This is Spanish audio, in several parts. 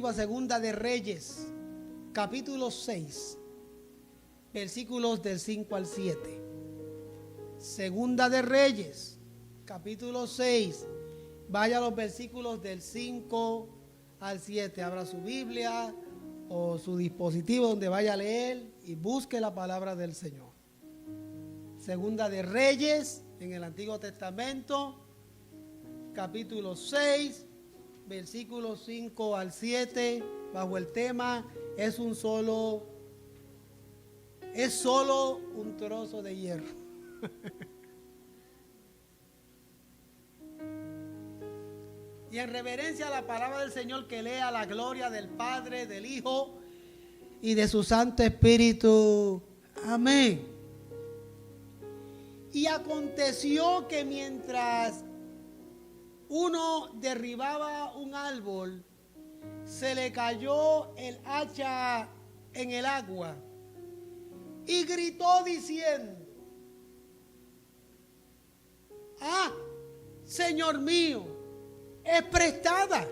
A Segunda de Reyes, capítulo 6, versículos del 5 al 7. Segunda de Reyes, capítulo 6. Vaya a los versículos del 5 al 7. Abra su Biblia o su dispositivo donde vaya a leer y busque la palabra del Señor. Segunda de Reyes, en el Antiguo Testamento, capítulo 6, versículos 5 al 7, bajo el tema es solo un trozo de hierro. Y en reverencia a la palabra del Señor, que lea la gloria del Padre, del Hijo y de su Santo Espíritu. Amén. Y aconteció que mientras uno derribaba un árbol, se le cayó el hacha en el agua y gritó diciendo: ¡Ah, Señor mío, es prestada!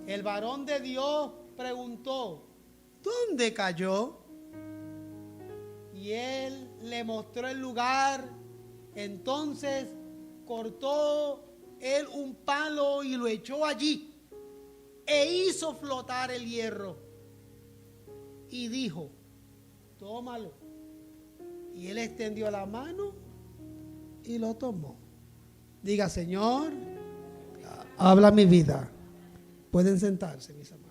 El varón de Dios preguntó: ¿dónde cayó? Y él le mostró el lugar. Entonces cortó él un palo y lo echó allí e hizo flotar el hierro y dijo: tómalo. Y él extendió la mano y lo tomó. Diga: Señor, habla mi vida. Pueden sentarse, mis amados.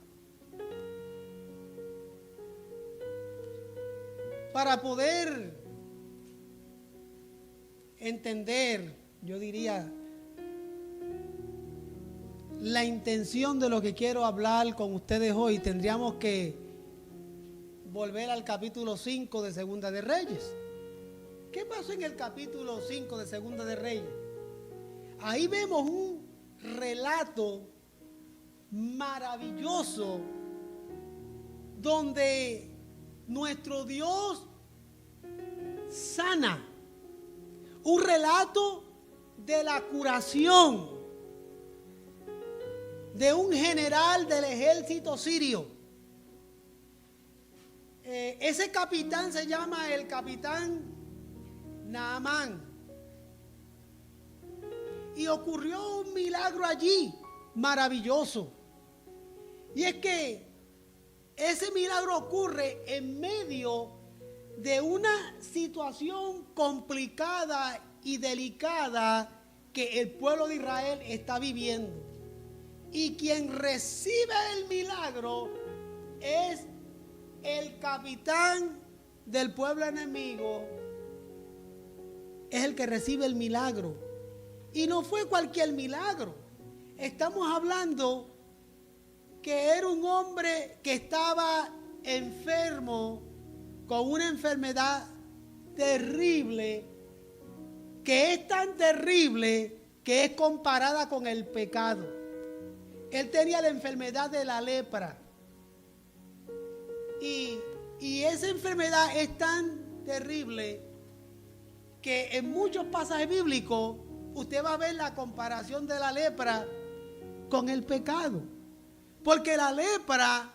Para poder entender, yo diría, la intención de lo que quiero hablar con ustedes hoy, tendríamos que volver al capítulo 5 de Segunda de Reyes. ¿Qué pasó en el capítulo 5 de Segunda de Reyes? Ahí vemos un relato maravilloso donde nuestro Dios sana. Un relato de la curación de un general del ejército sirio. Ese capitán se llama el capitán Naamán. Y ocurrió un milagro allí maravilloso. Y es que ese milagro ocurre en medio de una situación complicada y delicada que el pueblo de Israel está viviendo. Y quien recibe el milagro es el capitán del pueblo enemigo. Es el que recibe el milagro. Y no fue cualquier milagro. Estamos hablando que era un hombre que estaba enfermo con una enfermedad terrible, que es tan terrible que es comparada con el pecado. Él tenía la enfermedad de la lepra. Y esa enfermedad es tan terrible que en muchos pasajes bíblicos usted va a ver la comparación de la lepra con el pecado. Porque la lepra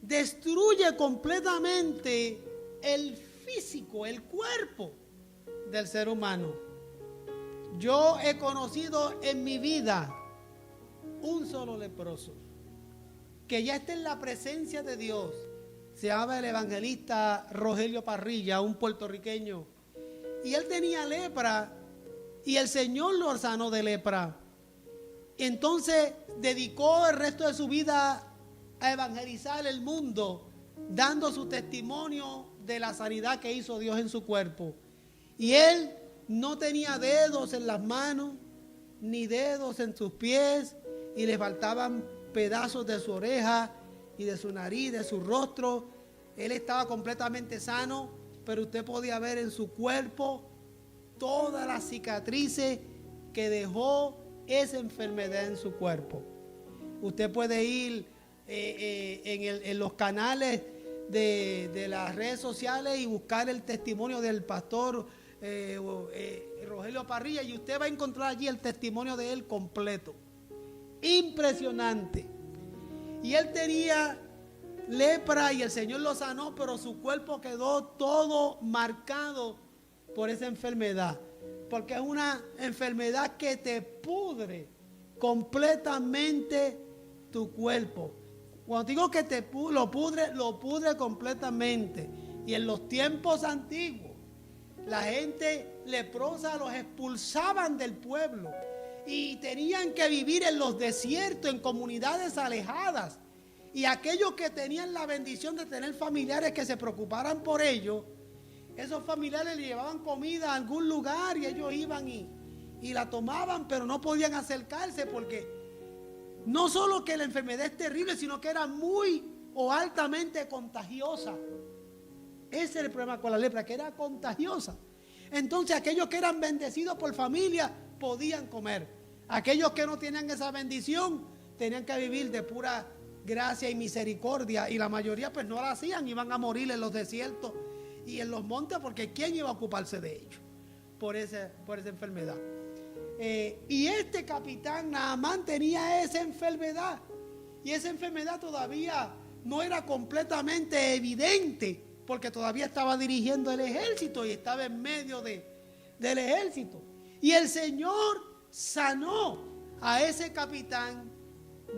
destruye completamente el físico, el cuerpo del ser humano. Yo he conocido en mi vida un solo leproso que ya está en la presencia de Dios. Se llama el evangelista Rogelio Parrilla, un puertorriqueño. Y él tenía lepra y el Señor lo sanó de lepra. Entonces dedicó el resto de su vida a evangelizar el mundo, dando su testimonio de la sanidad que hizo Dios en su cuerpo. Y él no tenía dedos en las manos, ni dedos en sus pies, y le faltaban pedazos de su oreja y de su nariz, de su rostro. Él estaba completamente sano, pero usted podía ver en su cuerpo todas las cicatrices que dejó esa enfermedad en su cuerpo. Usted puede ir en los canales de las redes sociales y buscar el testimonio del pastor Rogelio Parrilla, y usted va a encontrar allí el testimonio de él completo. Impresionante. Y él tenía lepra y el Señor lo sanó, pero su cuerpo quedó todo marcado por esa enfermedad. Porque es una enfermedad que te pudre completamente tu cuerpo. Cuando digo que lo pudre completamente. Y en los tiempos antiguos, la gente leprosa los expulsaban del pueblo y tenían que vivir en los desiertos, en comunidades alejadas. Y aquellos que tenían la bendición de tener familiares que se preocuparan por ellos, esos familiares le llevaban comida a algún lugar y ellos iban y la tomaban, pero no podían acercarse porque no solo que la enfermedad es terrible, sino que era muy o altamente contagiosa. Ese era el problema con la lepra, que era contagiosa. Entonces aquellos que eran bendecidos por familia podían comer. Aquellos que no tenían esa bendición tenían que vivir de pura gracia y misericordia. Y la mayoría pues no la hacían, iban a morir en los desiertos y en los montes, porque ¿quién iba a ocuparse de ellos por esa enfermedad? Y este capitán Naamán tenía esa enfermedad. Y esa enfermedad todavía no era completamente evidente, porque todavía estaba dirigiendo el ejército y estaba en medio del ejército. Y el Señor sanó a ese capitán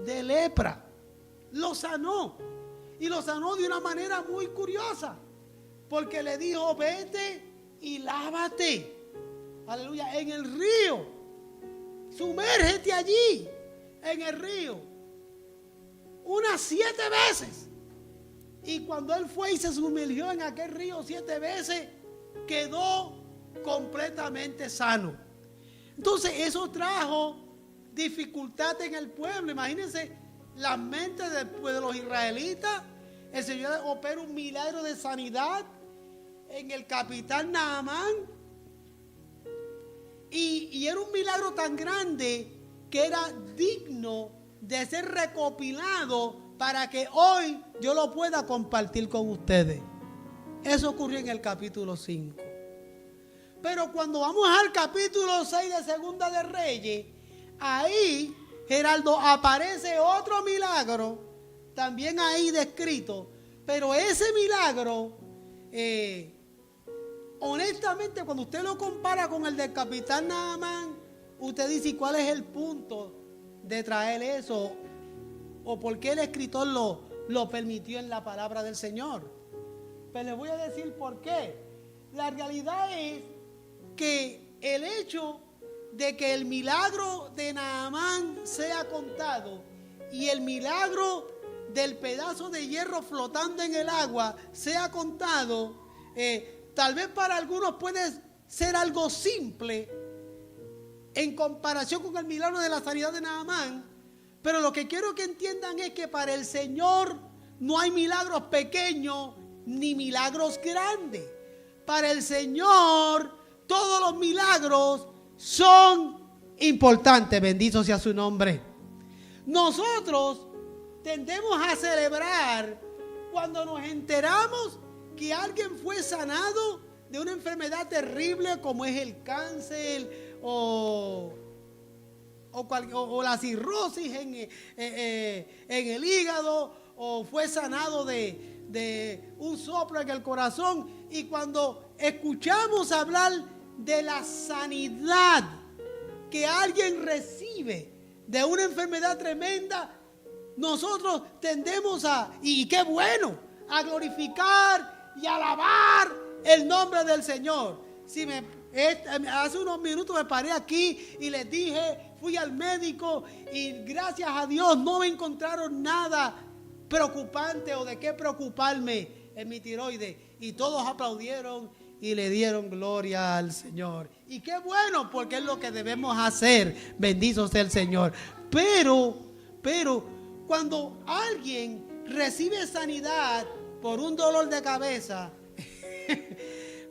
de lepra. Lo sanó. Y lo sanó de una manera muy curiosa, porque le dijo: vete y lávate, aleluya, en el río. Sumérgete allí, en el río, unas 7 veces. Y cuando él fue y se sumergió en aquel río 7 veces, quedó completamente sano. Entonces eso trajo dificultad en el pueblo. Imagínense las mentes de los israelitas. El Señor opera un milagro de sanidad en el capitán Naamán. Y era un milagro tan grande que era digno de ser recopilado para que hoy yo lo pueda compartir con ustedes. Eso ocurrió en el capítulo 5. Pero cuando vamos al capítulo 6 de Segunda de Reyes, ahí, Geraldo, aparece otro milagro, también ahí descrito. Pero ese milagro, honestamente, cuando usted lo compara con el del capitán Naamán, usted dice: ¿cuál es el punto de traer eso? ¿O por qué el escritor lo permitió en la palabra del Señor? Pues les voy a decir por qué. La realidad es que el hecho de que el milagro de Naamán sea contado y el milagro del pedazo de hierro flotando en el agua sea contado, tal vez para algunos puede ser algo simple en comparación con el milagro de la sanidad de Naamán, pero lo que quiero que entiendan es que para el Señor no hay milagros pequeños ni milagros grandes. Para el Señor todos los milagros son importantes. Bendito sea su nombre. Nosotros tendemos a celebrar cuando nos enteramos que alguien fue sanado de una enfermedad terrible como es el cáncer o la cirrosis en el hígado, o fue sanado de un soplo en el corazón. Y cuando escuchamos hablar de la sanidad que alguien recibe de una enfermedad tremenda, nosotros tendemos y qué bueno, a glorificar y alabar el nombre del Señor. Hace unos minutos me paré aquí y les dije, fui al médico y gracias a Dios no me encontraron nada preocupante o de qué preocuparme en mi tiroides. Y todos aplaudieron y le dieron gloria al Señor. Y qué bueno, porque es lo que debemos hacer. Bendito sea el Señor. Pero cuando alguien recibe sanidad por un dolor de cabeza,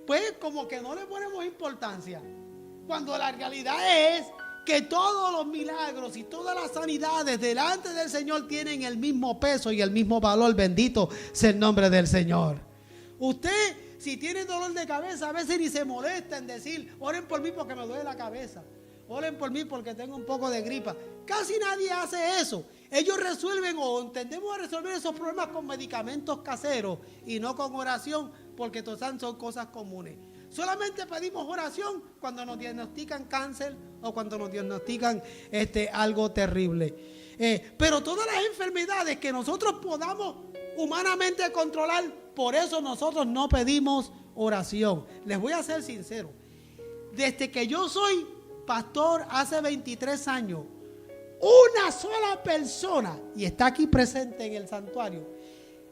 pues como que no le ponemos importancia, cuando la realidad es que todos los milagros y todas las sanidades delante del Señor tienen el mismo peso y el mismo valor. Bendito sea el nombre del Señor. Usted, si tiene dolor de cabeza, a veces ni se molesta en decir: oren por mí porque me duele la cabeza, oren por mí porque tengo un poco de gripa. Casi nadie hace eso. Ellos resuelven o entendemos a resolver esos problemas con medicamentos caseros y no con oración, porque todas son cosas comunes. Solamente pedimos oración cuando nos diagnostican cáncer o cuando nos diagnostican algo terrible. Pero todas las enfermedades que nosotros podamos humanamente controlar, por eso nosotros no pedimos oración. Les voy a ser sincero. Desde que yo soy pastor hace 23 años, una sola persona, y está aquí presente en el santuario,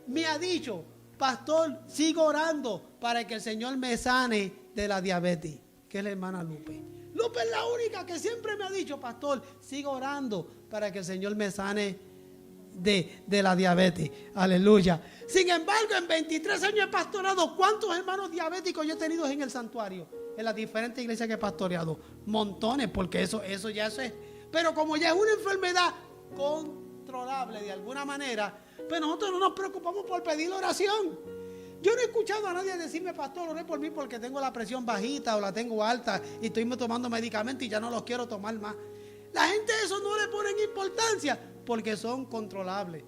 me ha dicho: pastor, sigo orando para que el Señor me sane de la diabetes, que es la hermana Lupe. Lupe es la única que siempre me ha dicho: pastor, sigo orando para que el Señor me sane de la diabetes. Aleluya. Sin embargo, en 23 años he pastoreado. ¿Cuántos hermanos diabéticos yo he tenido en el santuario? En las diferentes iglesias que he pastoreado. Montones, porque eso ya es. Pero como ya es una enfermedad controlable de alguna manera, pues nosotros no nos preocupamos por pedir oración. Yo no he escuchado a nadie decirme: pastor, oré por mí porque tengo la presión bajita o la tengo alta y estoy tomando medicamentos y ya no los quiero tomar más. La gente eso no le ponen importancia porque son controlables.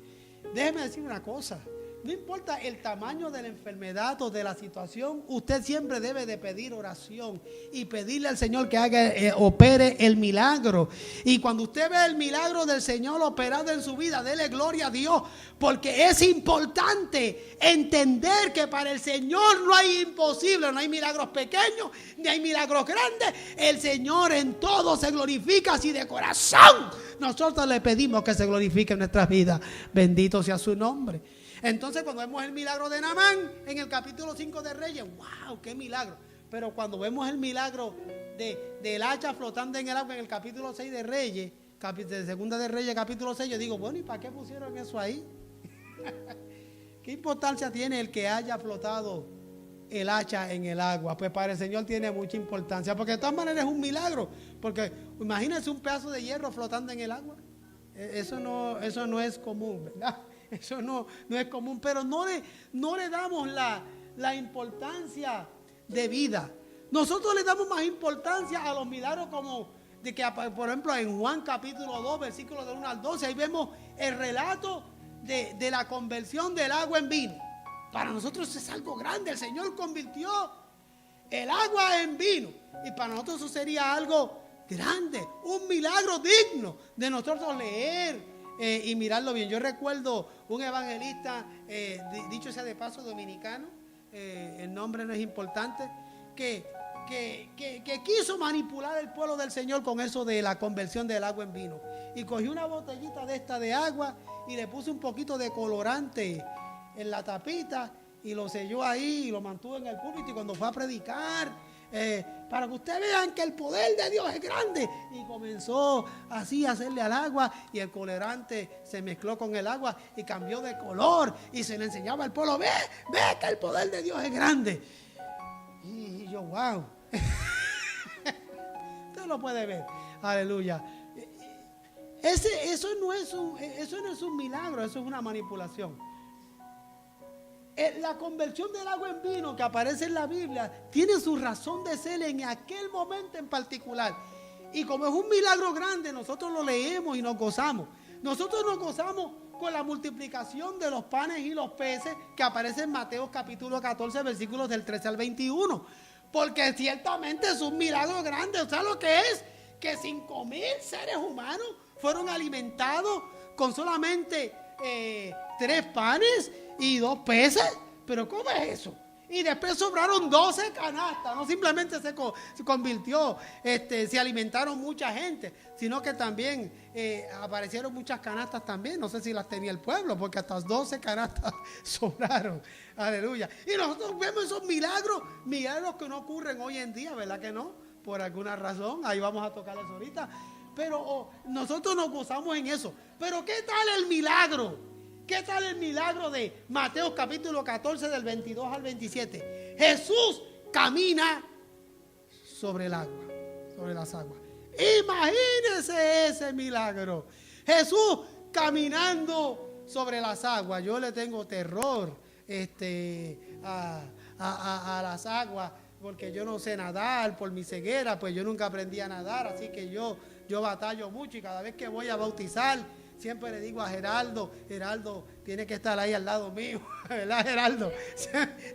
Déjeme decir una cosa: no importa el tamaño de la enfermedad o de la situación, usted siempre debe de pedir oración y pedirle al Señor que opere el milagro. Y cuando usted ve el milagro del Señor operado en su vida, dele gloria a Dios, porque es importante entender que para el Señor no hay imposible, no hay milagros pequeños, ni hay milagros grandes. El Señor en todo se glorifica, si de corazón nosotros le pedimos que se glorifique en nuestras vidas. Bendito sea su nombre. Entonces, cuando vemos el milagro de Naamán en el capítulo 5 de Reyes, ¡wow! ¡Qué milagro! Pero cuando vemos el milagro del hacha flotando en el agua en el capítulo 6 de Reyes, de Segunda de Reyes, capítulo 6, yo digo: bueno, ¿y para qué pusieron eso ahí? ¿Qué importancia tiene el que haya flotado el hacha en el agua? Pues para el Señor tiene mucha importancia, porque de todas maneras es un milagro. Porque imagínense un pedazo de hierro flotando en el agua. Eso no es común, ¿verdad? Eso no es común, pero no le damos la importancia de vida. Nosotros le damos más importancia a los milagros como de que, por ejemplo, en Juan capítulo 2, versículos del 1 al 12, ahí vemos el relato de la conversión del agua en vino. Para nosotros es algo grande. El Señor convirtió el agua en vino, y para nosotros eso sería algo grande, un milagro digno de nosotros leer y mirarlo bien. Yo recuerdo un evangelista, dicho sea de paso, dominicano, el nombre no es importante, que quiso manipular el pueblo del Señor con eso de la conversión del agua en vino. Y cogió una botellita de agua y le puso un poquito de colorante en la tapita y lo selló ahí y lo mantuvo en el púlpito. Y cuando fue a predicar, para que ustedes vean que el poder de Dios es grande, y comenzó así a hacerle al agua, y el colorante se mezcló con el agua y cambió de color, y se le enseñaba al pueblo: ve que el poder de Dios es grande. Y yo, wow. Usted lo puede ver. Aleluya. Eso no es un milagro, eso es una manipulación. La conversión del agua en vino que aparece en la Biblia tiene su razón de ser en aquel momento en particular. Y como es un milagro grande, nosotros lo leemos y nos gozamos. Nosotros nos gozamos con la multiplicación de los panes y los peces que aparece en Mateo capítulo 14, versículos del 13 al 21. Porque ciertamente es un milagro grande. O sea, lo que es que 5,000 seres humanos fueron alimentados con solamente 3 panes y 2 peces. Pero ¿cómo es eso? Y después sobraron 12 canastas. No simplemente se convirtió, se alimentaron mucha gente, sino que también aparecieron muchas canastas también. No sé si las tenía el pueblo, porque hasta 12 canastas sobraron. Aleluya. Y nosotros vemos esos milagros que no ocurren hoy en día, ¿verdad que no? Por alguna razón, ahí vamos a tocar eso ahorita. Pero nosotros nos gozamos en eso. Pero ¿qué tal el milagro? ¿Qué tal el milagro de Mateo capítulo 14 del 22 al 27? Jesús camina sobre el agua, sobre las aguas. Imagínense ese milagro. Jesús caminando sobre las aguas. Yo le tengo terror a las aguas, porque yo no sé nadar por mi ceguera, pues yo nunca aprendí a nadar, así que yo batallo mucho, y cada vez que voy a bautizar, siempre le digo a Geraldo, Geraldo tiene que estar ahí al lado mío, ¿verdad, Geraldo?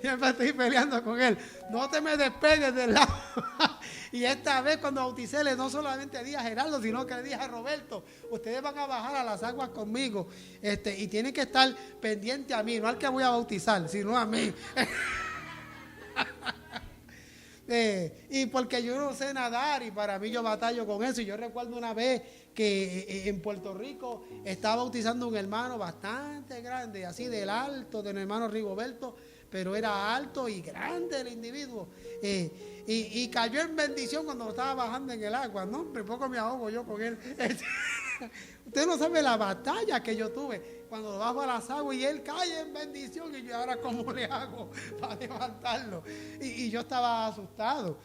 Siempre estoy peleando con él. No te me despegues del lado. Y esta vez cuando bauticé, no solamente dije a Geraldo, sino que le dije a Roberto, ustedes van a bajar a las aguas conmigo, y tienen que estar pendientes a mí, no al que voy a bautizar, sino a mí. Y porque yo no sé nadar y para mí yo batallo con eso. Y yo recuerdo una vez que en Puerto Rico estaba bautizando un hermano bastante grande, así del alto del hermano Rigoberto, pero era alto y grande el individuo. Y cayó en bendición cuando estaba bajando en el agua. No, hombre, poco me ahogo yo con él. Usted no sabe la batalla que yo tuve cuando bajo a las aguas y él cae en bendición. Y yo ahora, ¿cómo le hago para levantarlo? Y yo estaba asustado.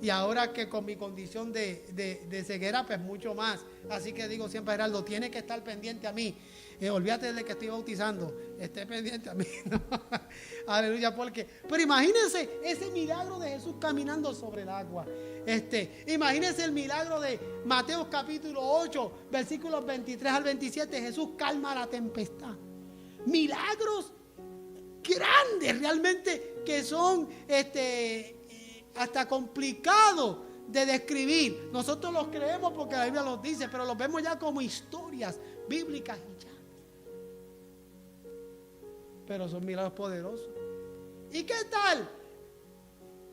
Y ahora que con mi condición de ceguera, pues mucho más. Así que digo siempre, Geraldo, tiene que estar pendiente a mí. Olvídate de que estoy bautizando, esté pendiente a mí, ¿no? Aleluya, porque, pero imagínense ese milagro de Jesús caminando sobre el agua. Imagínense el milagro de Mateo capítulo 8, versículos 23 al 27, Jesús calma la tempestad. Milagros grandes realmente que son hasta complicados de describir. Nosotros los creemos porque la Biblia los dice, pero los vemos ya como historias bíblicas y ya. Pero son milagros poderosos. ¿Y qué tal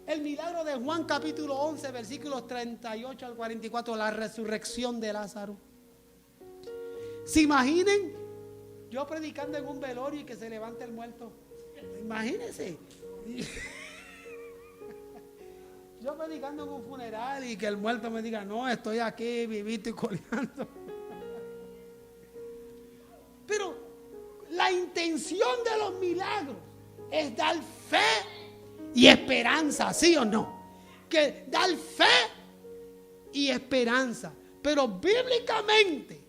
el milagro de Juan capítulo 11 versículos 38 al 44, la resurrección de Lázaro? ¿Se imaginen yo predicando en un velorio y que se levante el muerto? Imagínense. Yo predicando en un funeral y que el muerto me diga, no, estoy aquí vivito y coleando. Pero la intención de los milagros es dar fe y esperanza, ¿sí o no? Que dar fe y esperanza. Pero bíblicamente,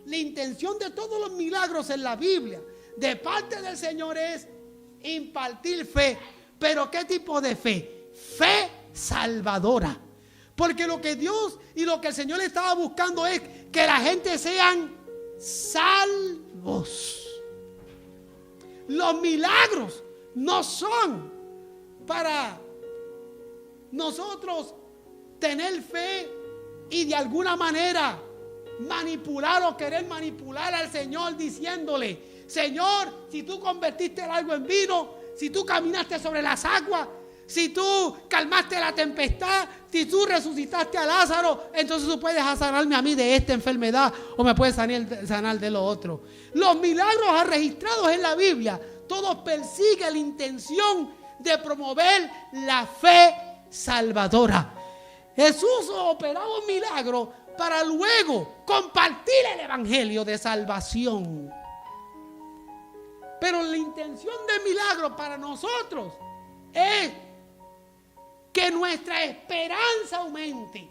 la intención de todos los milagros en la Biblia, de parte del Señor, es impartir fe. ¿Pero qué tipo de fe? Fe salvadora. Porque lo que Dios y lo que el Señor estaba buscando es que la gente sean salvos. Los milagros no son para nosotros tener fe y de alguna manera manipular o querer manipular al Señor diciéndole, Señor, si tú convertiste el agua en vino, si tú caminaste sobre las aguas, si tú calmaste la tempestad, si tú resucitaste a Lázaro, entonces tú puedes sanarme a mí de esta enfermedad o me puedes sanar de lo otro. Los milagros registrados en la Biblia, todos persiguen la intención de promover la fe salvadora. Jesús operaba un milagro para luego compartir el evangelio de salvación. Pero la intención del milagro para nosotros es que nuestra esperanza aumente,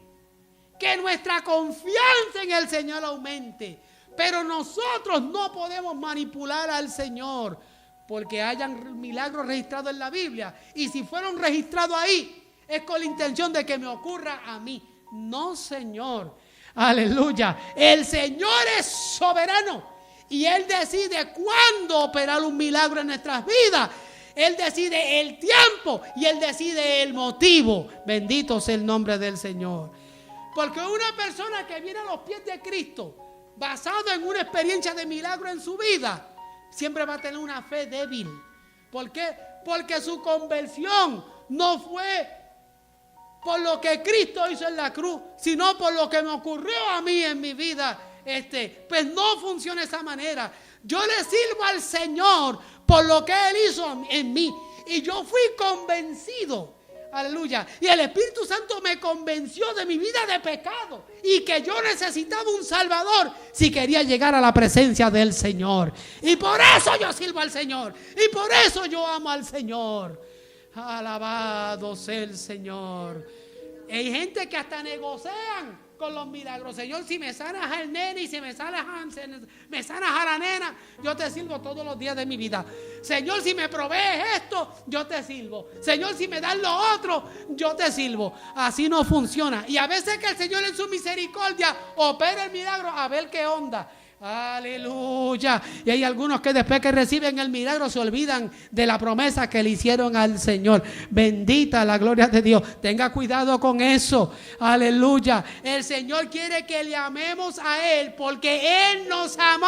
que nuestra confianza en el Señor aumente. Pero nosotros no podemos manipular al Señor porque hayan milagros registrados en la Biblia. Y si fueron registrados ahí, es con la intención de que me ocurra a mí. No, Señor. Aleluya. El Señor es soberano y Él decide cuándo operar un milagro en nuestras vidas. Él decide el tiempo y Él decide el motivo. Bendito sea el nombre del Señor. Porque una persona que viene a los pies de Cristo, basado en una experiencia de milagro en su vida, siempre va a tener una fe débil. ¿Por qué? Porque su conversión no fue por lo que Cristo hizo en la cruz, sino por lo que me ocurrió a mí en mi vida. Pues no funciona de esa manera. Yo le sirvo al Señor por lo que Él hizo en mí. Y yo fui convencido. Aleluya. Y el Espíritu Santo me convenció de mi vida de pecado y que yo necesitaba un Salvador si quería llegar a la presencia del Señor. Y por eso yo sirvo al Señor. Y por eso yo amo al Señor. Alabado sea el Señor. Hay gente que hasta negocian con los milagros. Señor, si me sanas al nene y si me sanas a la nena, yo te sirvo todos los días de mi vida. Señor, si me provees esto, yo te sirvo. Señor, si me das lo otro, yo te sirvo. Así no funciona. Y a veces que el Señor en su misericordia opera el milagro, a ver qué onda. Aleluya. Y hay algunos que después que reciben el milagro se olvidan de la promesa que le hicieron al Señor. Bendita la gloria de Dios. Tenga cuidado con eso. Aleluya. El Señor quiere que le amemos a Él porque Él nos amó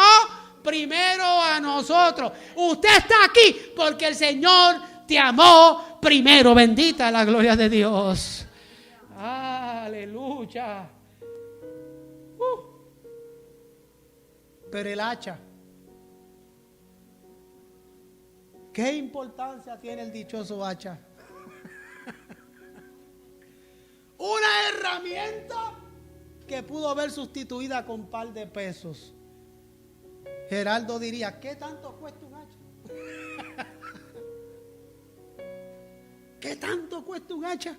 primero a nosotros. Usted está aquí porque el Señor te amó primero. Bendita la gloria de Dios. Aleluya. Pero el hacha, ¿qué importancia tiene el dichoso hacha? Una herramienta que pudo haber sustituida con un par de pesos. Geraldo diría, ¿qué tanto cuesta un hacha? ¿Qué tanto cuesta un hacha?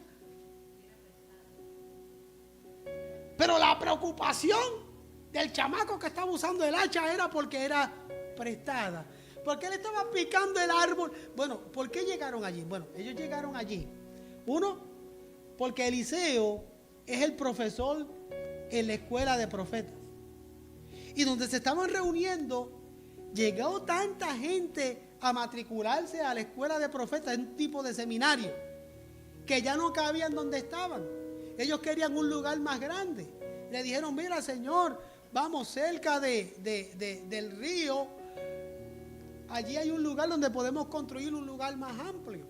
Pero la preocupación del chamaco que estaba usando el hacha era porque era prestada. Porque él estaba picando el árbol. Bueno, ¿por qué llegaron allí? Bueno, ellos llegaron allí. Uno, porque Eliseo es el profesor en la escuela de profetas. Y donde se estaban reuniendo, llegó tanta gente a matricularse a la escuela de profetas, un tipo de seminario, que ya no cabían donde estaban. Ellos querían un lugar más grande. Le dijeron, mira, Señor, vamos cerca del río. Allí hay un lugar donde podemos construir un lugar más amplio.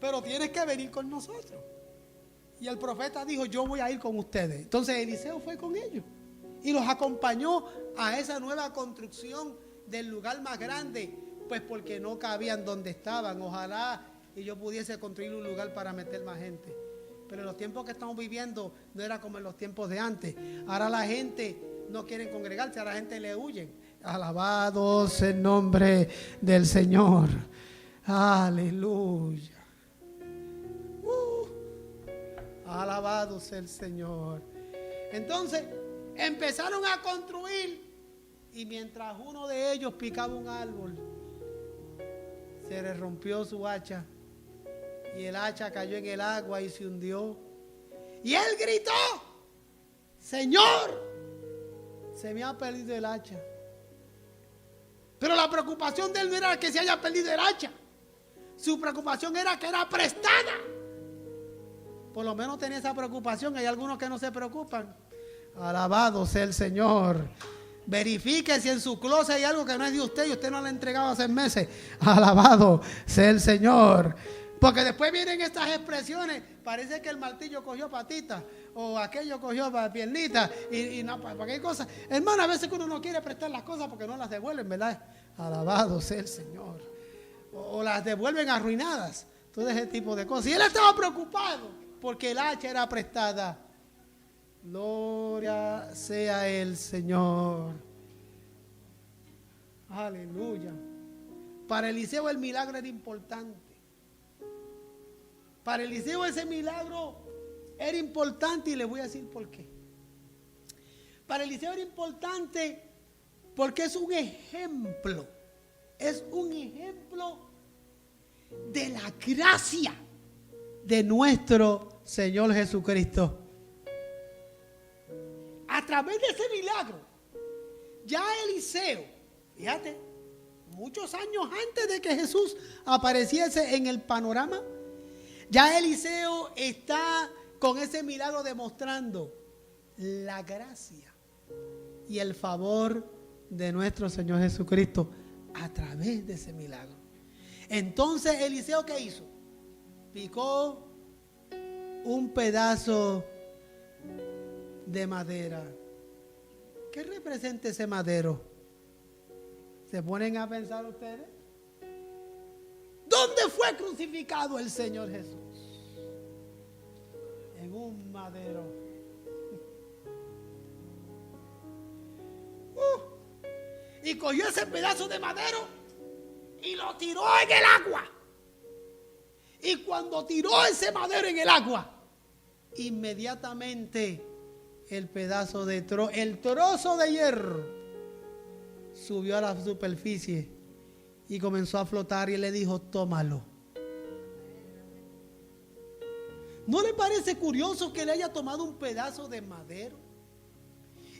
Pero tienes que venir con nosotros. Y el profeta dijo, yo voy a ir con ustedes. Entonces Eliseo fue con ellos. Y los acompañó a esa nueva construcción del lugar más grande. Pues porque no cabían donde estaban. Ojalá y yo pudiese construir un lugar para meter más gente. Pero en los tiempos que estamos viviendo no era como en los tiempos de antes. Ahora la gente no quiere congregarse, a la gente le huyen. Alabado sea el nombre del Señor. Aleluya. Alabado sea el Señor. Entonces empezaron a construir. Y mientras uno de ellos picaba un árbol, se le rompió su hacha. Y el hacha cayó en el agua y se hundió. Y él gritó, Señor, se me ha perdido el hacha. Pero la preocupación de él no era que se haya perdido el hacha. Su preocupación era que era prestada. Por lo menos tenía esa preocupación. Hay algunos que no se preocupan. Alabado sea el Señor. Verifique si en su closet hay algo que no es de usted y usted no lo ha entregado hace meses. Alabado sea el Señor. Porque después vienen estas expresiones, parece que el martillo cogió patita o aquello cogió piernita y no, para qué cosa. Hermano, a veces que uno no quiere prestar las cosas porque no las devuelven, ¿verdad? Alabado sea el Señor. O las devuelven arruinadas, todo ese tipo de cosas. Y él estaba preocupado porque el hacha era prestada. Gloria sea el Señor. Aleluya. Para Eliseo el milagro era importante. Para Eliseo ese milagro era importante y le voy a decir por qué. Para Eliseo era importante porque es un ejemplo de la gracia de nuestro Señor Jesucristo. A través de ese milagro, ya Eliseo, fíjate, muchos años antes de que Jesús apareciese en el panorama, ya Eliseo está con ese milagro demostrando la gracia y el favor de nuestro Señor Jesucristo a través de ese milagro. Entonces Eliseo, ¿qué hizo? Picó un pedazo de madera. ¿Qué representa ese madero? ¿Se ponen a pensar ustedes? ¿Dónde fue crucificado el Señor Jesús? En un madero. Y cogió ese pedazo de madero y lo tiró en el agua. Y cuando tiró ese madero en el agua, inmediatamente el pedazo de el trozo de hierro subió a la superficie y comenzó a flotar y le dijo, tómalo. ¿No le parece curioso que le haya tomado un pedazo de madero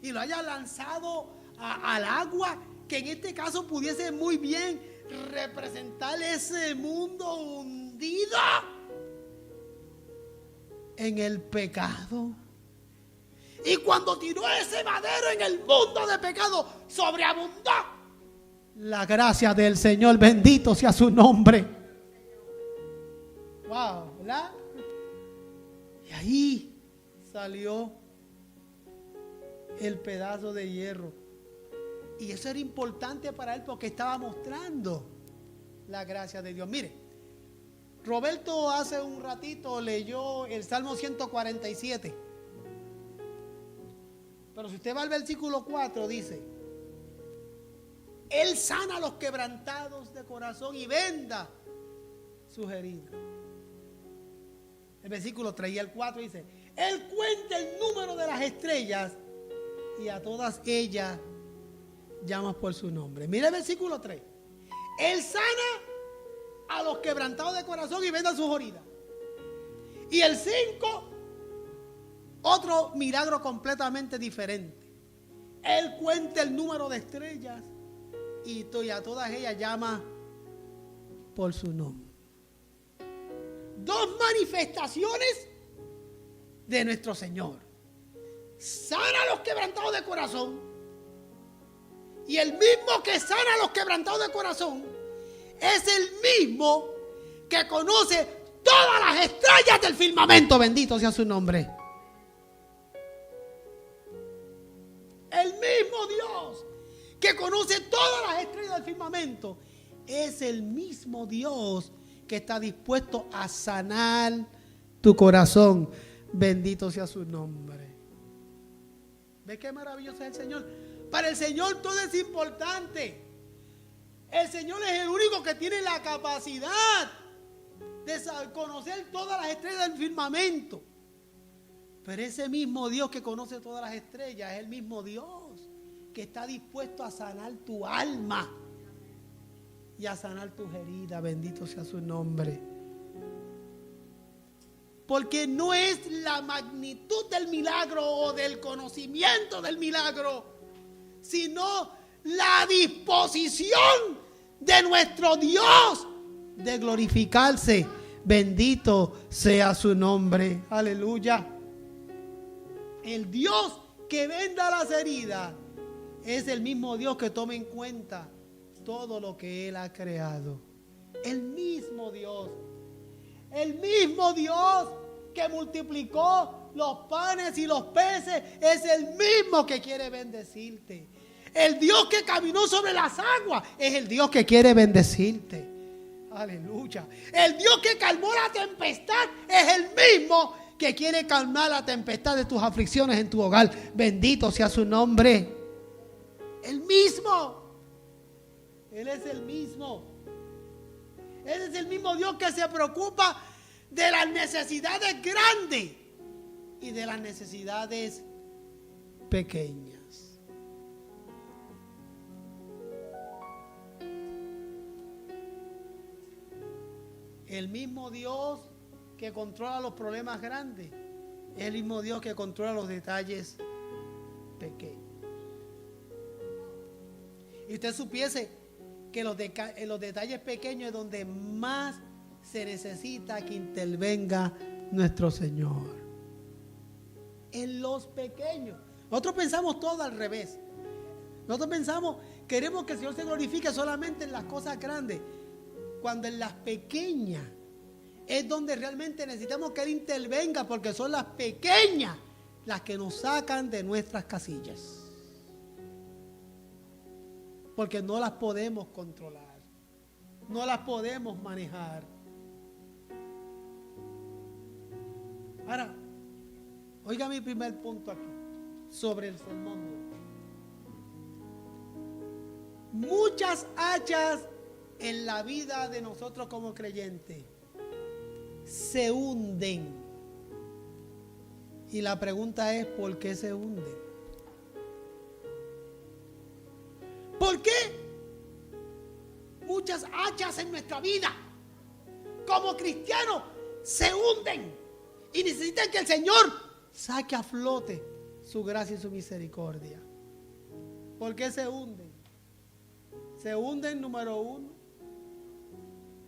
y lo haya lanzado al agua, que en este caso pudiese muy bien representar ese mundo hundido en el pecado. Y cuando tiró ese madero en el mundo de pecado, sobreabundó la gracia del Señor. Bendito sea su nombre. Wow, ¿verdad? Y ahí salió el pedazo de hierro. Y eso era importante para él porque estaba mostrando la gracia de Dios. Mire, Roberto hace un ratito leyó el Salmo 147. Pero si usted va al versículo 4, dice: Él sana a los quebrantados de corazón y venda sus heridas. El versículo 3 y el 4 dice: Él cuenta el número de las estrellas y a todas ellas llama por su nombre. Mira el versículo 3. Él sana a los quebrantados de corazón y venda sus heridas. Y el 5, otro milagro completamente diferente. Él cuenta el número de estrellas y a todas ellas llama por su nombre. Dos manifestaciones de nuestro Señor. Sana a los quebrantados de corazón. Y el mismo que sana a los quebrantados de corazón es el mismo que conoce todas las estrellas del firmamento. Bendito sea su nombre. El mismo Dios que conoce todas las estrellas del firmamento es el mismo Dios que está dispuesto a sanar tu corazón. Bendito sea su nombre. ¿Ve qué maravilloso es el Señor? Para el Señor todo es importante. El Señor es el único que tiene la capacidad de conocer todas las estrellas del firmamento. Pero ese mismo Dios que conoce todas las estrellas es el mismo Dios que está dispuesto a sanar tu alma y a sanar tus heridas. Bendito sea su nombre. Porque no es la magnitud del milagro o del conocimiento del milagro, sino la disposición de nuestro Dios de glorificarse. Bendito sea su nombre. Aleluya. El Dios que venda las heridas es el mismo Dios que toma en cuenta todo lo que Él ha creado. El mismo Dios. El mismo Dios que multiplicó los panes y los peces es el mismo que quiere bendecirte. El Dios que caminó sobre las aguas es el Dios que quiere bendecirte. Aleluya. El Dios que calmó la tempestad es el mismo que quiere calmar la tempestad de tus aflicciones en tu hogar. Bendito sea su nombre. El mismo. Él es el mismo. Él es el mismo Dios que se preocupa de las necesidades grandes y de las necesidades pequeñas. El mismo Dios que controla los problemas grandes es el mismo Dios que controla los detalles pequeños. Y usted supiese que en los detalles pequeños es donde más se necesita que intervenga nuestro Señor. En los pequeños. Nosotros pensamos todo al revés. Nosotros queremos que el Señor se glorifique solamente en las cosas grandes, cuando en las pequeñas es donde realmente necesitamos que Él intervenga, porque son las pequeñas las que nos sacan de nuestras casillas. Porque no las podemos controlar, no las podemos manejar. Ahora, oiga mi primer punto aquí, sobre el sermón. Muchas hachas en la vida de nosotros como creyentes se hunden. Y la pregunta es, ¿por qué se hunden? ¿Por qué muchas hachas en nuestra vida como cristianos se hunden y necesitan que el Señor saque a flote su gracia y su misericordia? ¿Por qué se hunden? Se hunden, número uno,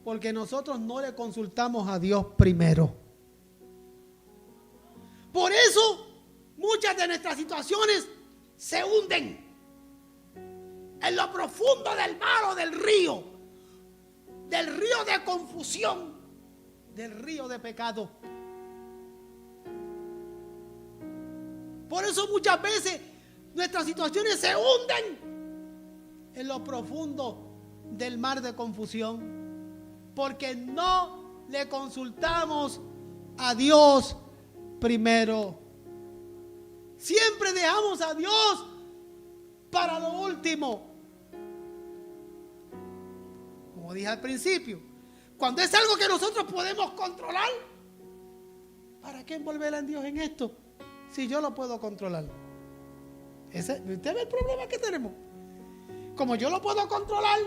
porque nosotros no le consultamos a Dios primero. Por eso muchas de nuestras situaciones se hunden en lo profundo del mar o del río de confusión, del río de pecado. Por eso muchas veces nuestras situaciones se hunden en lo profundo del mar de confusión, porque no le consultamos a Dios primero. Siempre dejamos a Dios para lo último. Como dije al principio, cuando es algo que nosotros podemos controlar, ¿para qué envolver a Dios en esto? Si yo lo puedo controlar. ¿Usted ve el problema que tenemos? Como yo lo puedo controlar,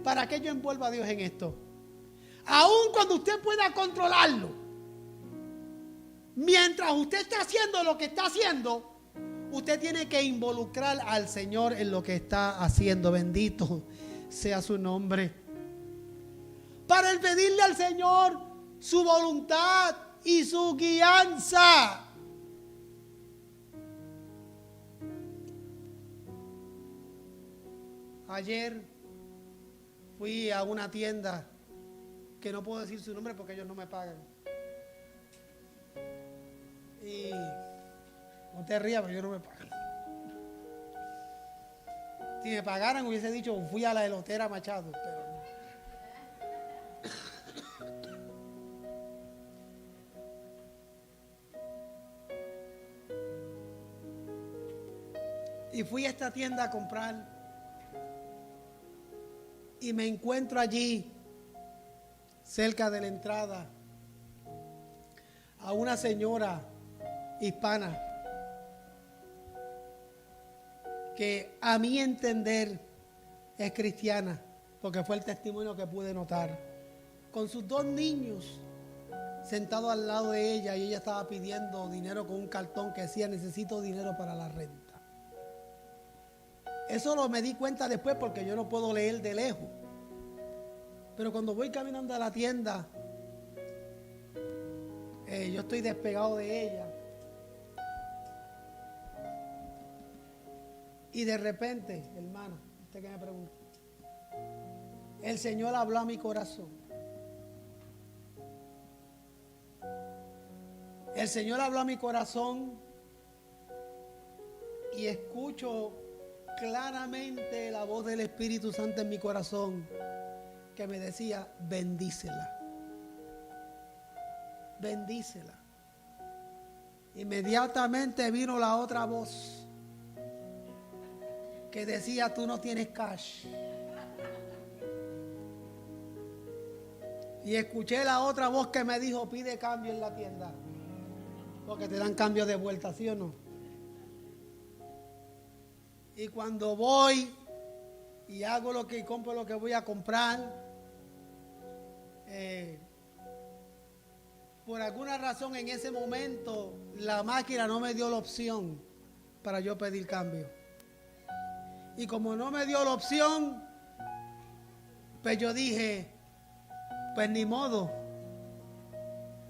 ¿para qué yo envuelvo a Dios en esto? Aun cuando usted pueda controlarlo, mientras usted está haciendo lo que está haciendo, usted tiene que involucrar al Señor en lo que está haciendo. Bendito sea su nombre. Para pedirle al Señor su voluntad y su guianza. Ayer fui a una tienda que no puedo decir su nombre porque ellos no me pagan. Y no te rías, pero ellos no me pagan. Si me pagaran hubiese dicho fui a la elotera Machado, pero no. Y fui a esta tienda a comprar y me encuentro allí, cerca de la entrada, a una señora hispana que a mi entender es cristiana, porque fue el testimonio que pude notar, con sus 2 niños sentados al lado de ella, y ella estaba pidiendo dinero con un cartón que decía necesito dinero para la renta. Eso lo me di cuenta después porque yo no puedo leer de lejos. Pero cuando voy caminando a la tienda, yo estoy despegado de ella. Y de repente, hermana, usted que me pregunta, el Señor habló a mi corazón. El Señor habló a mi corazón y escucho claramente la voz del Espíritu Santo en mi corazón que me decía, bendícela. Bendícela. Inmediatamente vino la otra voz que decía, tú no tienes cash. Y escuché la otra voz que me dijo, pide cambio en la tienda, porque te dan cambio de vuelta, ¿sí o no? Y cuando voy y hago lo que compro, lo que voy a comprar, por alguna razón en ese momento la máquina no me dio la opción para yo pedir cambio. Y como no me dio la opción, pues yo dije, pues ni modo.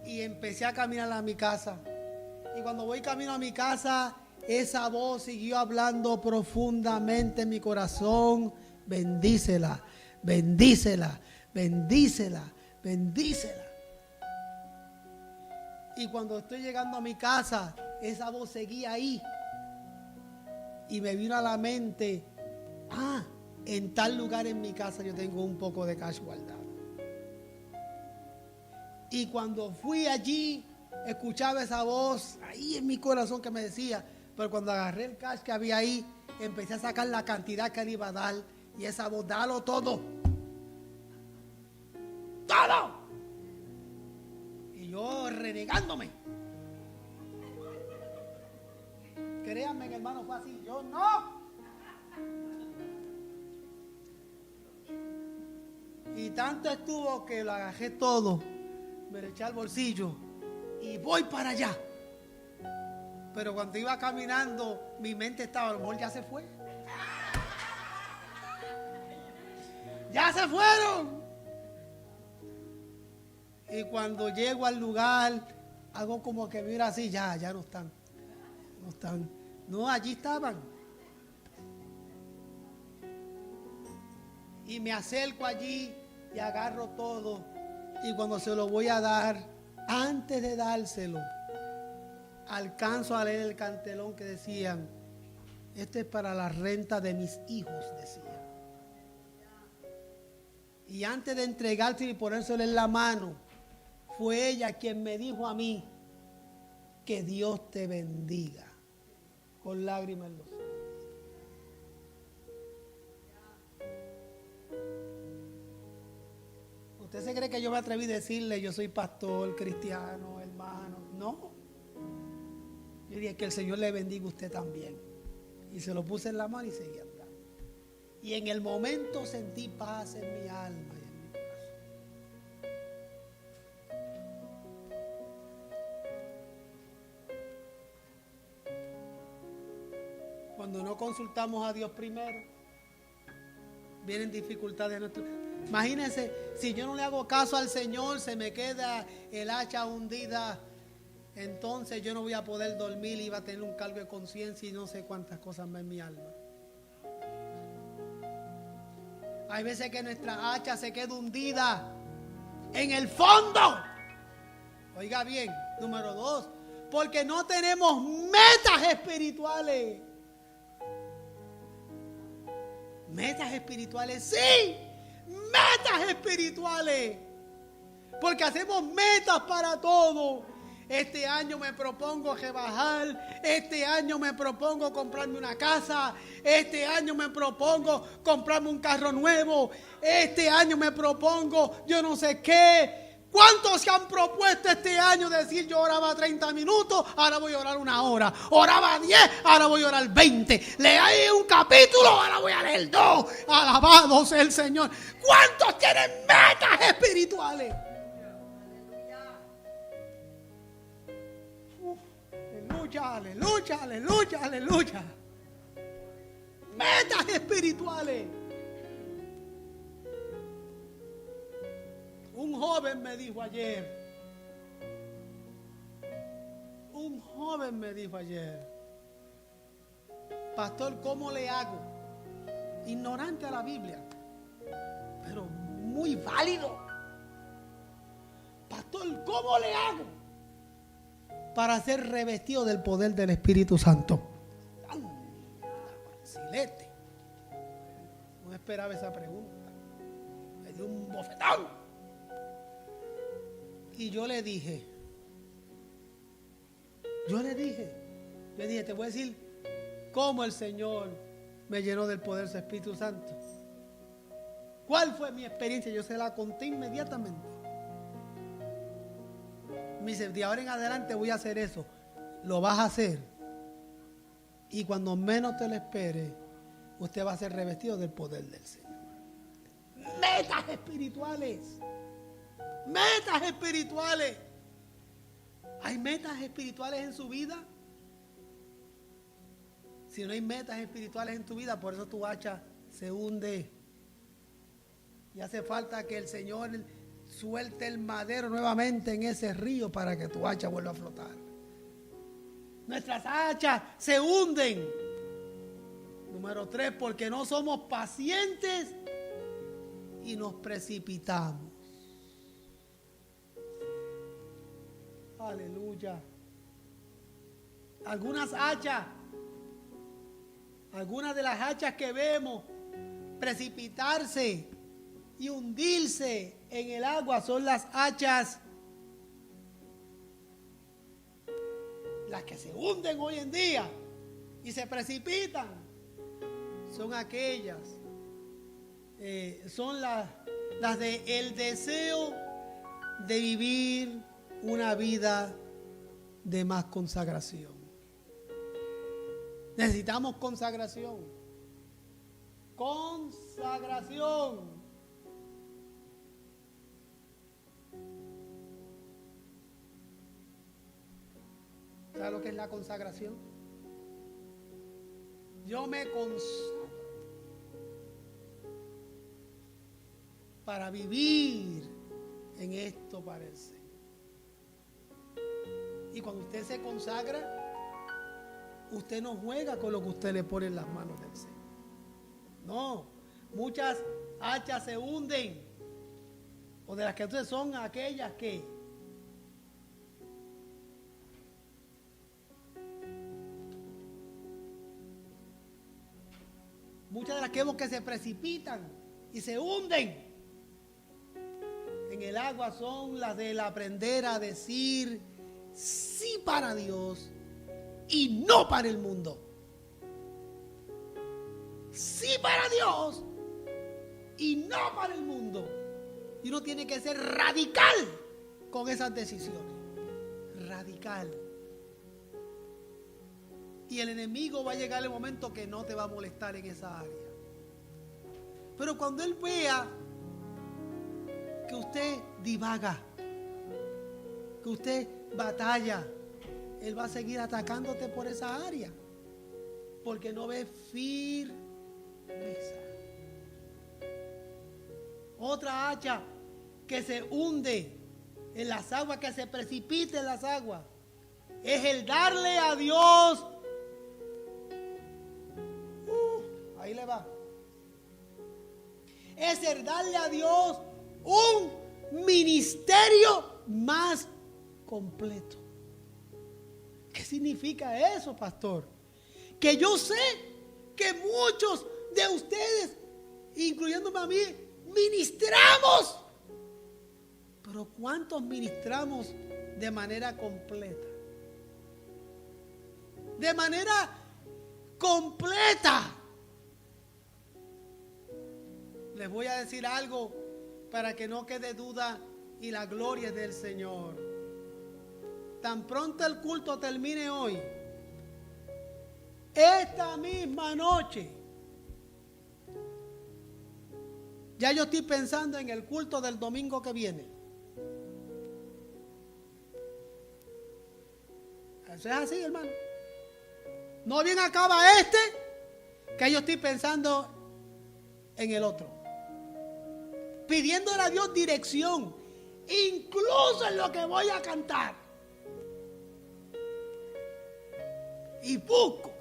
Y empecé a caminar a mi casa. Y cuando voy camino a mi casa, esa voz siguió hablando profundamente en mi corazón. Bendícela, bendícela, bendícela, bendícela. Y cuando estoy llegando a mi casa, esa voz seguía ahí. Y me vino a la mente, en tal lugar en mi casa yo tengo un poco de cash guardado. Y cuando fui allí, escuchaba esa voz ahí en mi corazón que me decía, pero cuando agarré el cash que había ahí, empecé a sacar la cantidad que le iba a dar. Y esa voz, dalo todo. ¡Todo! Y yo renegándome. Créanme, hermano, fue así. Yo no. Y tanto estuvo que lo agarré todo, me lo eché al bolsillo y voy para allá. Pero cuando iba caminando, mi mente estaba, a lo mejor ya se fue. Ya se fueron. Y cuando llego al lugar, hago como que mira así, ya no están. No están. No, allí estaban. Y me acerco allí y agarro todo. Y cuando se lo voy a dar, antes de dárselo, alcanzo a leer el cartelón que decían: este es para la renta de mis hijos, decía. Y antes de entregárselo y ponérselo en la mano, fue ella quien me dijo a mí: que Dios te bendiga, con lágrimas en los ojos. ¿Usted se cree que yo me atreví a decirle yo soy pastor, cristiano, hermano? No. Yo dije que el Señor le bendiga a usted también. Y se lo puse en la mano y seguí andando. Y en el momento sentí paz en mi alma y en mi corazón. Cuando no consultamos a Dios primero, vienen dificultades en nuestro. Imagínense, si yo no le hago caso al Señor, se me queda el hacha hundida, entonces yo no voy a poder dormir y va a tener un cargo de conciencia y no sé cuántas cosas más en mi alma. Hay veces que nuestra hacha se queda hundida en el fondo. Oiga bien, número 2, porque no tenemos metas espirituales. Metas espirituales, sí, metas espirituales. Porque hacemos metas para todo. Este año me propongo rebajar. Este año me propongo comprarme una casa. Este año me propongo comprarme un carro nuevo. Este año me propongo yo no sé qué. ¿Cuántos se han propuesto este año decir yo oraba 30 minutos, ahora voy a orar 1 hora? Oraba 10, ahora voy a orar 20. Leí un capítulo, ahora voy a leer 2. Alabado sea el Señor. ¿Cuántos tienen metas espirituales? Aleluya, aleluya, aleluya, aleluya. Metas espirituales. Un joven me dijo ayer, pastor, ¿cómo le hago? Ignorante a la Biblia, pero muy válido. Pastor, ¿cómo le hago para ser revestido del poder del Espíritu Santo? Silete. No esperaba esa pregunta. Me dio un bofetón. Y yo le dije, te voy a decir cómo el Señor me llenó del poder de su Espíritu Santo. ¿Cuál fue mi experiencia? Yo se la conté inmediatamente. Me dice, de ahora en adelante voy a hacer eso. Lo vas a hacer. Y cuando menos te lo espere, usted va a ser revestido del poder del Señor. Metas espirituales. Metas espirituales. ¿Hay metas espirituales en su vida? Si no hay metas espirituales en tu vida, por eso tu hacha se hunde. Y hace falta que el Señor suelte el madero nuevamente en ese río para que tu hacha vuelva a flotar. Nuestras hachas se hunden. Número 3, porque no somos pacientes y nos precipitamos. Aleluya. Algunas de las hachas que vemos precipitarse y hundirse en el agua son las hachas, las que se hunden hoy en día y se precipitan. Son aquellas, son las de el deseo de vivir una vida de más consagración. Necesitamos consagración. Consagración. ¿Sabe lo que es la consagración? Yo me consagro. para vivir en esto para el Señor. Y cuando usted se consagra, usted no juega con lo que usted le pone en las manos del Señor. No, muchas hachas se hunden, o de las que ustedes son aquellas que muchas de las que vemos que se precipitan y se hunden en el agua son las del aprender a decir sí para Dios y no para el mundo. Sí para Dios y no para el mundo. Y uno tiene que ser radical con esas decisiones. Radical. Y el enemigo va a llegar el momento que no te va a molestar en esa área. Pero cuando él vea que usted divaga, que usted batalla, él va a seguir atacándote por esa área, porque no ve firmeza. Otra hacha que se hunde en las aguas, que se precipita en las aguas, es el darle a Dios. Ahí le va. Es el darle a Dios un ministerio más completo. ¿Qué significa eso, pastor? Que yo sé que muchos de ustedes, incluyéndome a mí, ministramos. Pero ¿cuántos ministramos de manera completa? De manera completa. Les voy a decir algo para que no quede duda y la gloria es del Señor. Tan pronto el culto termine hoy, esta misma noche, ya yo estoy pensando en el culto del domingo que viene. Eso es así, hermano. No bien acaba que yo estoy pensando en el otro. Pidiéndole a Dios dirección, incluso en lo que voy a cantar. Y busco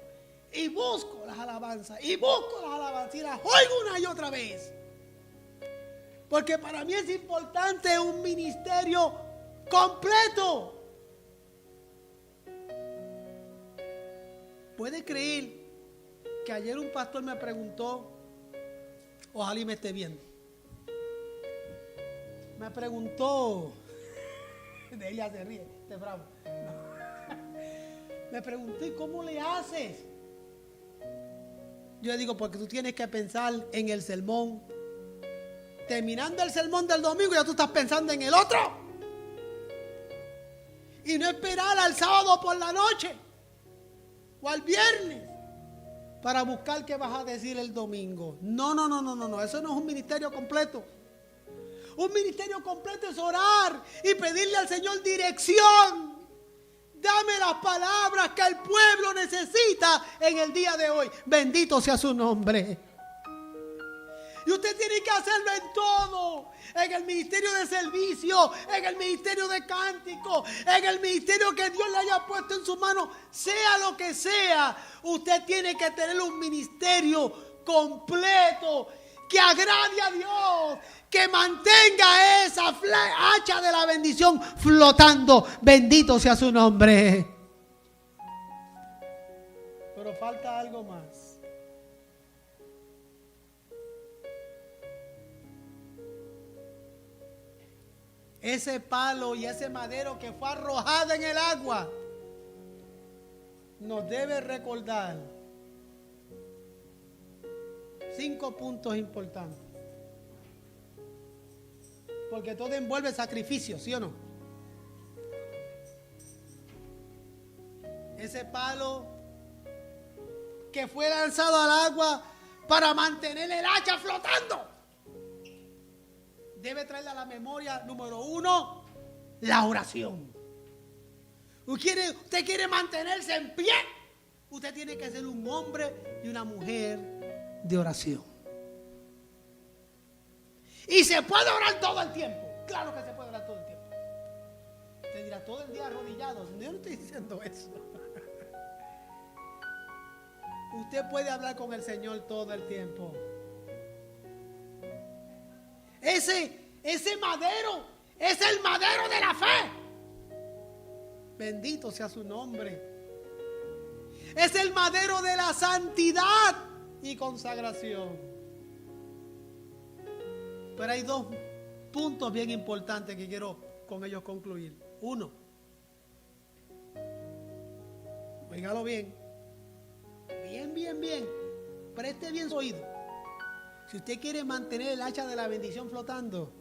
las alabanzas, y las oigo una y otra vez. Porque para mí es importante un ministerio completo. ¿Puede creer que ayer un pastor me preguntó, ojalá y me esté viendo? Me preguntó, de ella se ríe, este bravo. No. Me preguntó, ¿y cómo le haces? Yo le digo, porque tú tienes que pensar en el sermón. Terminando el sermón del domingo, ya tú estás pensando en el otro. Y no esperar al sábado por la noche o al viernes para buscar qué vas a decir el domingo. No, eso no es un ministerio completo. Un ministerio completo es orar y pedirle al Señor dirección. Dame las palabras que el pueblo necesita en el día de hoy. Bendito sea su nombre. Y usted tiene que hacerlo en todo. En el ministerio de servicio, en el ministerio de cántico, en el ministerio que Dios le haya puesto en su mano, sea lo que sea. Usted tiene que tener un ministerio completo que agrade a Dios, que mantenga esa hacha de la bendición flotando. Bendito sea su nombre. Pero falta algo más. Ese palo y ese madero que fue arrojado en el agua nos debe recordar 5 puntos importantes. Porque todo envuelve sacrificio, ¿sí o no? Ese palo que fue lanzado al agua para mantener el hacha flotando debe traerle a la memoria, número 1, la oración. Usted quiere mantenerse en pie, usted tiene que ser un hombre y una mujer de oración. Y se puede orar todo el tiempo. Claro que se puede orar todo el tiempo. Te dirá todo el día arrodillado. Yo no estoy diciendo eso. Usted puede hablar con el Señor todo el tiempo. Ese madero es el madero de la fe. Bendito sea su nombre. Es el madero de la santidad y consagración. Pero hay dos puntos bien importantes que quiero con ellos concluir. Uno, oígalo bien. Bien. Preste bien su oído. Si usted quiere mantener el hacha de la bendición flotando,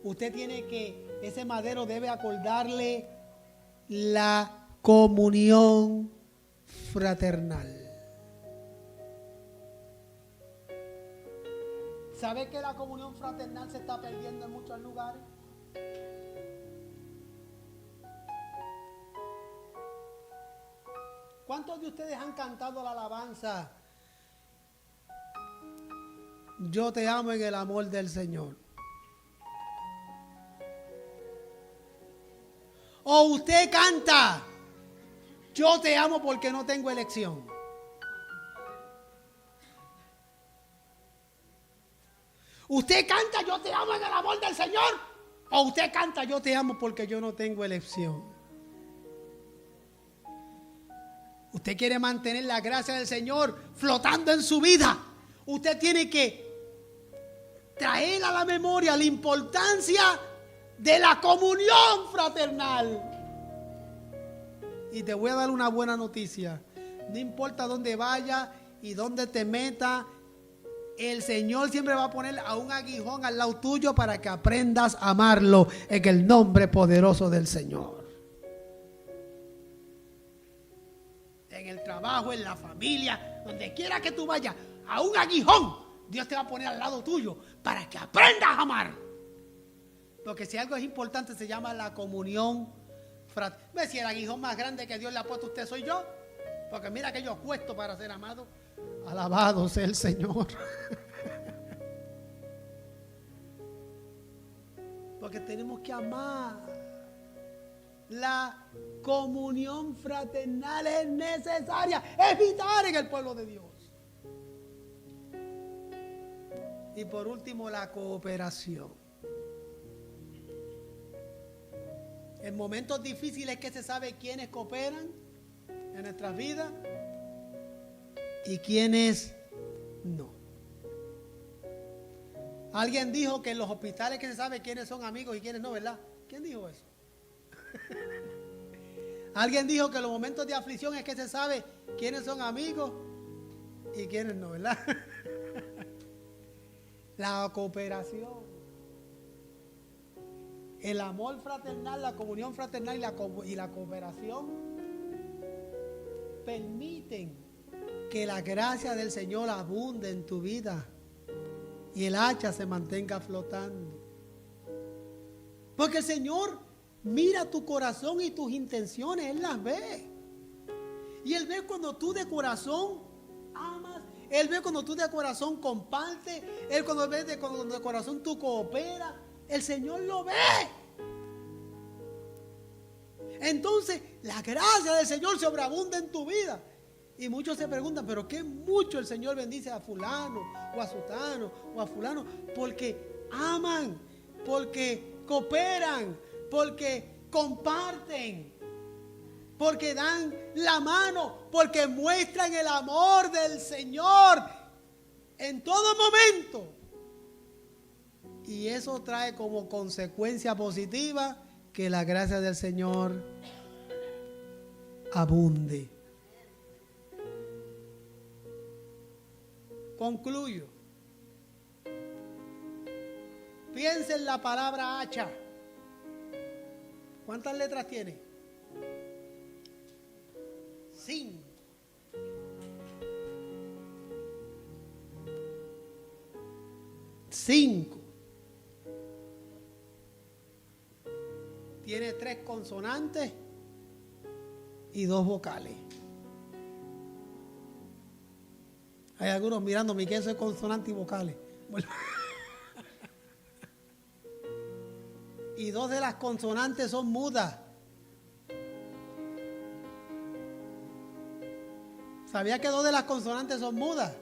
usted tiene que, ese madero debe acordarle la comunión fraternal. ¿Sabe que la comunión fraternal se está perdiendo en muchos lugares? ¿Cuántos de ustedes han cantado la alabanza? Yo te amo en el amor del Señor. O usted canta, yo te amo porque no tengo elección. Usted canta, yo te amo en el amor del Señor. O usted canta, yo te amo porque yo no tengo elección. Usted quiere mantener la gracia del Señor flotando en su vida. Usted tiene que traer a la memoria la importancia de la comunión fraternal. Y te voy a dar una buena noticia. No importa dónde vaya y dónde te meta, el Señor siempre va a poner a un aguijón al lado tuyo para que aprendas a amarlo en el nombre poderoso del Señor. En el trabajo, en la familia, donde quiera que tú vayas, a un aguijón Dios te va a poner al lado tuyo para que aprendas a amar. Porque si algo es importante se llama la comunión fraternal. Si el aguijón más grande que Dios le ha puesto a usted soy yo, porque mira que yo cuesto para ser amado. Alabado sea el Señor. Porque tenemos que amar. La comunión fraternal es necesaria, es vital en el pueblo de Dios. Y por último, la cooperación. En momentos difíciles que se sabe quiénes cooperan en nuestras vidas y quiénes no. Alguien dijo que en los hospitales que se sabe quiénes son amigos y quiénes no, ¿verdad? ¿Quién dijo eso? Alguien dijo que en los momentos de aflicción es que se sabe quiénes son amigos y quiénes no, ¿verdad? La cooperación, el amor fraternal, la comunión fraternal y la cooperación permiten que la gracia del Señor abunde en tu vida y el hacha se mantenga flotando. Porque el Señor mira tu corazón y tus intenciones, Él las ve. Y Él ve cuando tú de corazón amas, Él ve cuando tú de corazón compartes, Él cuando ve cuando de corazón tú cooperas, el Señor lo ve. Entonces la gracia del Señor sobreabunda en tu vida. Y muchos se preguntan, ¿pero qué mucho el Señor bendice a fulano o a sutano o a fulano? Porque aman, porque cooperan, porque comparten, porque dan la mano, porque muestran el amor del Señor en todo momento. Y eso trae como consecuencia positiva que la gracia del Señor abunde. Concluyo. Piensa en la palabra hacha. ¿Cuántas letras tiene? 5. Tiene 3 consonantes y 2 vocales. Hay algunos mirándome que eso es consonante y vocales. Bueno. Y 2 de las consonantes son mudas. ¿Sabía que 2 de las consonantes son mudas?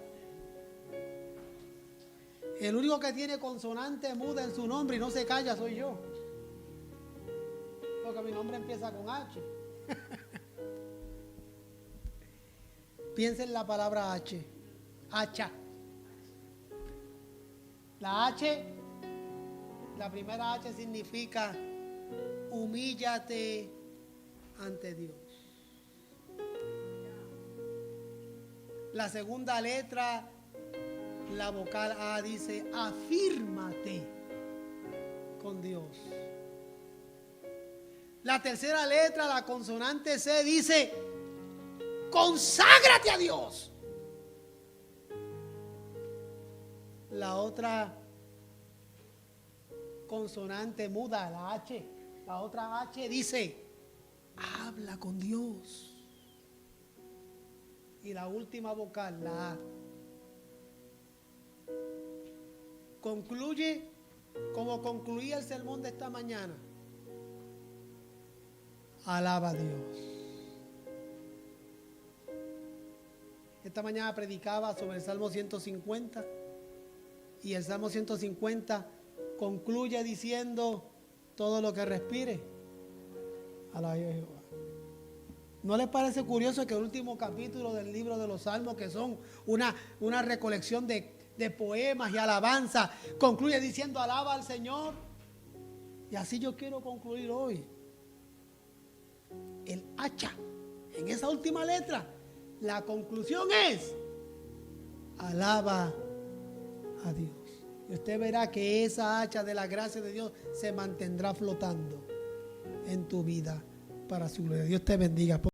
El único que tiene consonante muda en su nombre y no se calla soy yo. Porque mi nombre empieza con H. Piensa en la palabra H. Hacha. La H, la primera H significa humíllate ante Dios. La segunda letra, la vocal A, dice afírmate con Dios. La tercera letra, la consonante C, dice conságrate a Dios. La otra consonante muda, la H, la otra H dice habla con Dios. Y la última vocal, la A, concluye como concluía el sermón de esta mañana. Alaba a Dios. Esta mañana predicaba sobre el Salmo 150 y el Salmo 150 concluye diciendo todo lo que respire. Alaba a Jehová. ¿No les parece curioso que el último capítulo del libro de los Salmos, que son una recolección de poemas y alabanza, concluye diciendo alaba al Señor? Y así yo quiero concluir hoy. El hacha, en esa última letra, la conclusión es alaba a Dios. Y usted verá que esa hacha de la gracia de Dios se mantendrá flotando en tu vida para su gloria. Dios te bendiga.